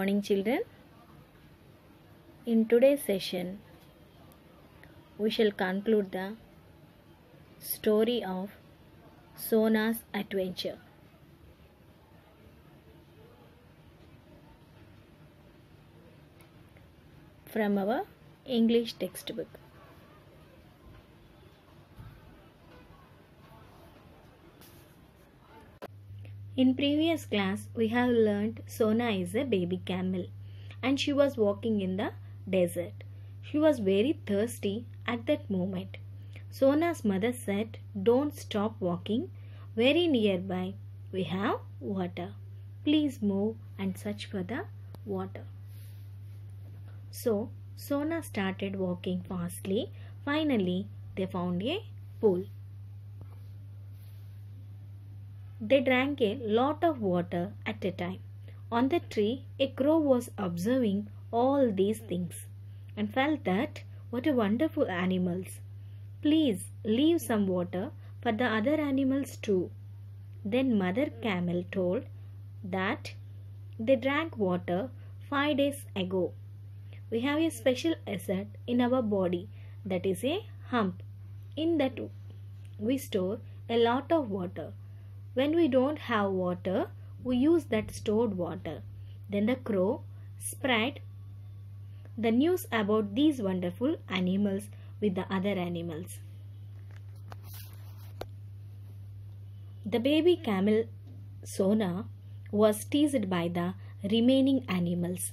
morning, children. In today's session, we shall conclude the story of Sona's adventure. From our English textbook. In previous class, we have learnt Sona is a baby camel and she was walking in the desert. She was very thirsty at that moment. Sona's mother said, "Don't stop walking. Very nearby we have water. Please move and search for the water." So, Sona started walking fastly. Finally, they found a pool. They drank a lot of water at a time. On the tree, a crow was observing all these things and felt that what a wonderful animals. Please leave some water for the other animals too. Then Mother Camel told that they drank water 5 days ago. We have a special asset in our body, that is a hump. In that we store a lot of water. When we don't have water, we use that stored water. Then the crow spread the news about these wonderful animals with the other animals. The baby camel Sona was teased by the remaining animals.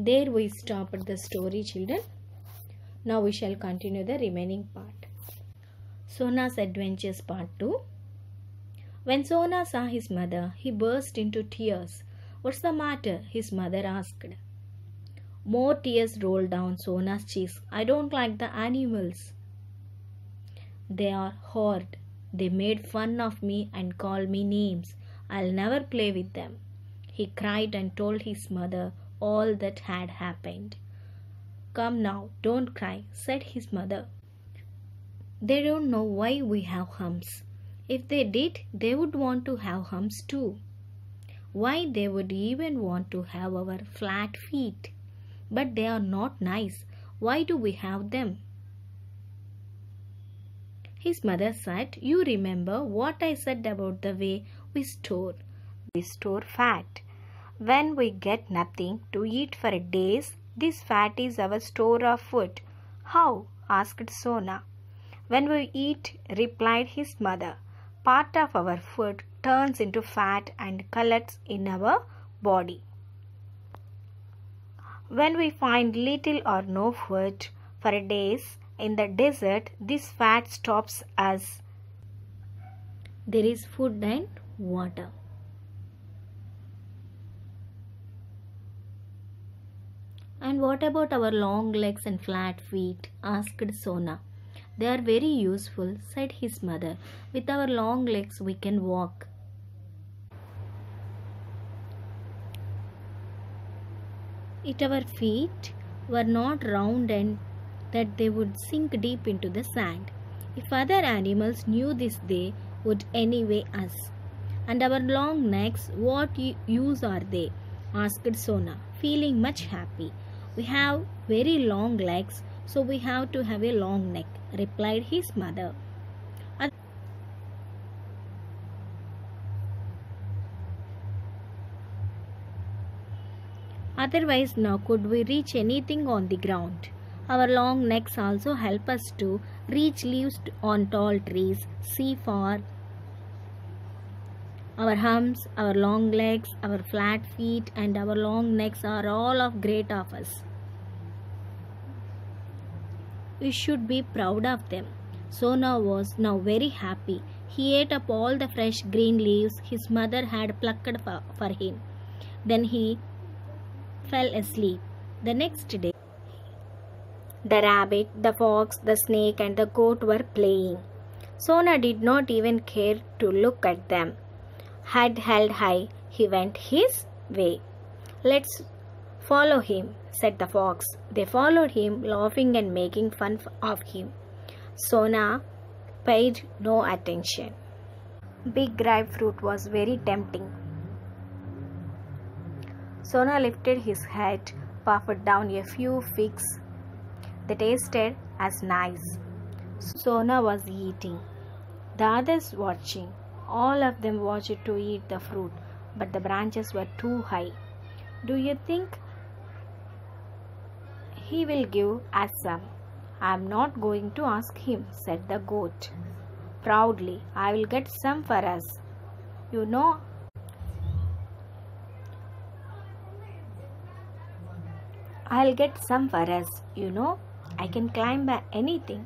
There we stop at the story, children. Now we shall continue the remaining part. Sona's Adventures Part 2. When Sona saw his mother, he burst into tears. "What's the matter?" his mother asked. More tears rolled down Sona's cheeks. "I don't like the animals. They are horrid. They made fun of me and called me names. I'll never play with them." He cried and told his mother all that had happened. "Come now, don't cry," said his mother. "They don't know why we have humps. If they did, they would want to have humps too. Why, they would even want to have our flat feet. But they are not nice. Why do we have them?" His mother said, "You remember what I said about the way we store? We store fat. When we get nothing to eat for days, this fat is our store of food." "How?" asked Sona. "When we eat," replied his mother, "part of our food turns into fat and collects in our body. When we find little or no food for days in the desert, this fat stops us. There is food and water." "And what about our long legs and flat feet?" asked Sona. "They are very useful," said his mother. "With our long legs we can walk." If our feet were not round and that they would sink deep into the sand. If other animals knew this, they would envy us. "And our long necks, what use are they?" asked Sona, feeling much happy. "We have very long legs, so we have to have a long neck," replied his mother. "Otherwise, now could we reach anything on the ground? Our long necks also help us to reach leaves on tall trees, see far. Our humps, our long legs, our flat feet and our long necks are all of great of us. We should be proud of them." Sona was now very happy. He ate up all the fresh green leaves his mother had plucked for him. Then he fell asleep. The next day, the rabbit, the fox, the snake and the goat were playing. Sona did not even care to look at them. Head held high, he went his way. "Let's follow him," said the fox. They followed him, laughing and making fun of him. Sona paid no attention. Big grapefruit was very tempting. Sona lifted his head, puffed down a few figs. They tasted as nice. Sona was eating, the others watching. All of them watched to eat the fruit, but the branches were too high. Do you think he will give us some? I am not going to ask him, said the goat. Proudly, I will get some for us. You know, I'll get some for us. I can climb anything.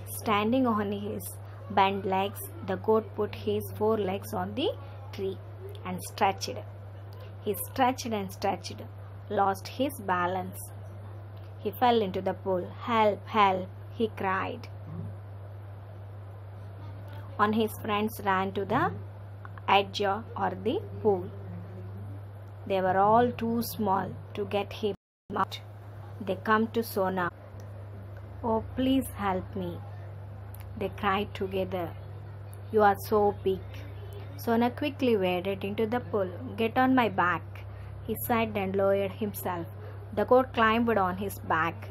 Standing on his bent legs, the goat put his forelegs on the tree and stretched. He stretched and stretched, lost his balance. He fell into the pool. Help, help, he cried. On his friends ran to the edge or the pool. They were all too small to get him out. They come to Sona. Oh, please help me, they cried together. You are so big. Sona quickly waded into the pool. Get on my back, he said and lowered himself. The goat climbed on his back.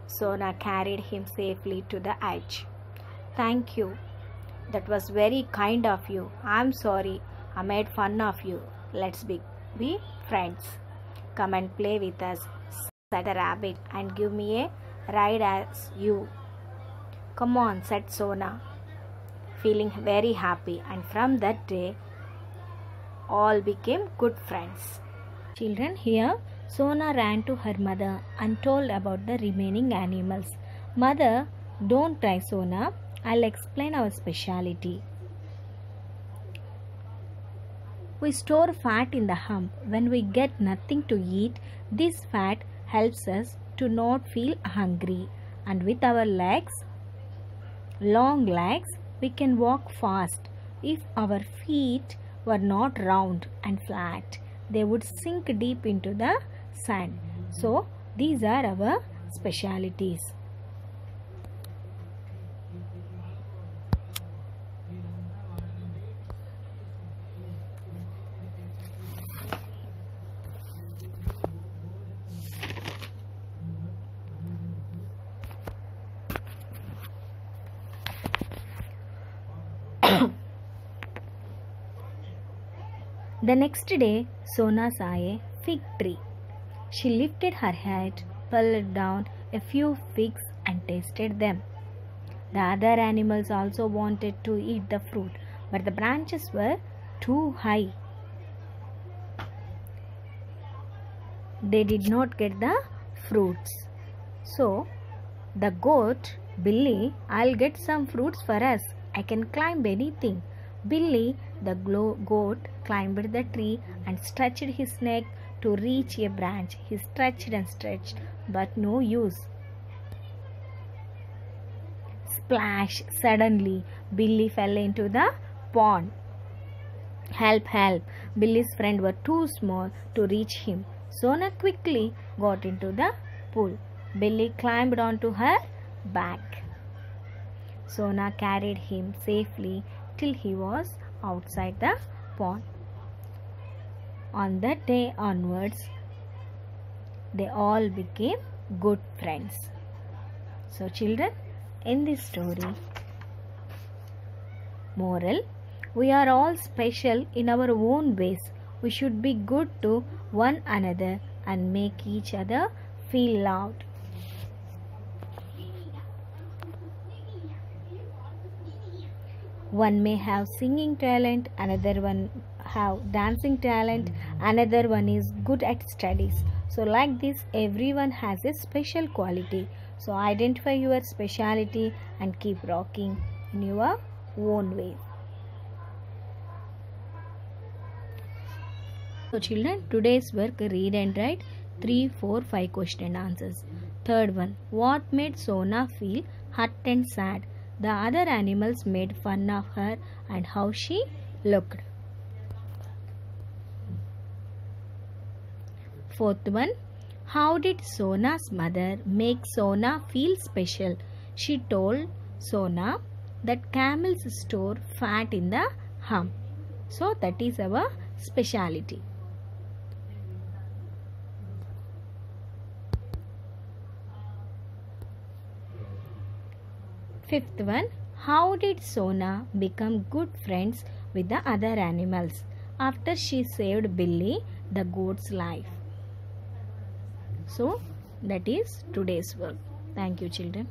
Sona carried him safely to the edge. Thank you. That was very kind of you. I'm sorry I made fun of you. Let's be friends. Come and play with us, said the rabbit, and give me a ride as you. Come on, said Sona, feeling very happy, and from that day all became good friends. Children, here Sona ran to her mother and told about the remaining animals. Mother, don't cry, Sona. I'll explain our speciality. We store fat in the hump. When we get nothing to eat, this fat helps us to not feel hungry. And with our long legs, we can walk fast. If our feet were not round and flat, they would sink deep into the sand. So, these are our specialities. The next day, Sona saw a fig tree. She lifted her head, pulled down a few figs and tasted them. The other animals also wanted to eat the fruit, but the branches were too high. They did not get the fruits. So, the goat, Billy, I'll get some fruits for us. I can climb anything. Billy, the goat, climbed the tree and stretched his neck to reach a branch. He stretched and stretched, but no use. Splash! Suddenly, Billy fell into the pond. Help, help! Billy's friends were too small to reach him. Sona quickly got into the pool. Billy climbed onto her back. Sona carried him safely till he was outside the pond. On that day onwards, they all became good friends. So children, in this story, moral, we are all special in our own ways. We should be good to one another and make each other feel loved. One may have singing talent, another one have dancing talent, another one is good at studies. So like this, everyone has a special quality. So identify your speciality and keep rocking in your own way. So children, today's work, read and write 3, 4, 5 question and answers. Third one, what made Sona feel hurt and sad? The other animals made fun of her and how she looked. Fourth one, how did Sona's mother make Sona feel special? She told Sona that camels store fat in the hump. So that is our speciality. Fifth one, how did Sona become good friends with the other animals after she saved Billy the goat's life? So that is today's work. Thank you, children.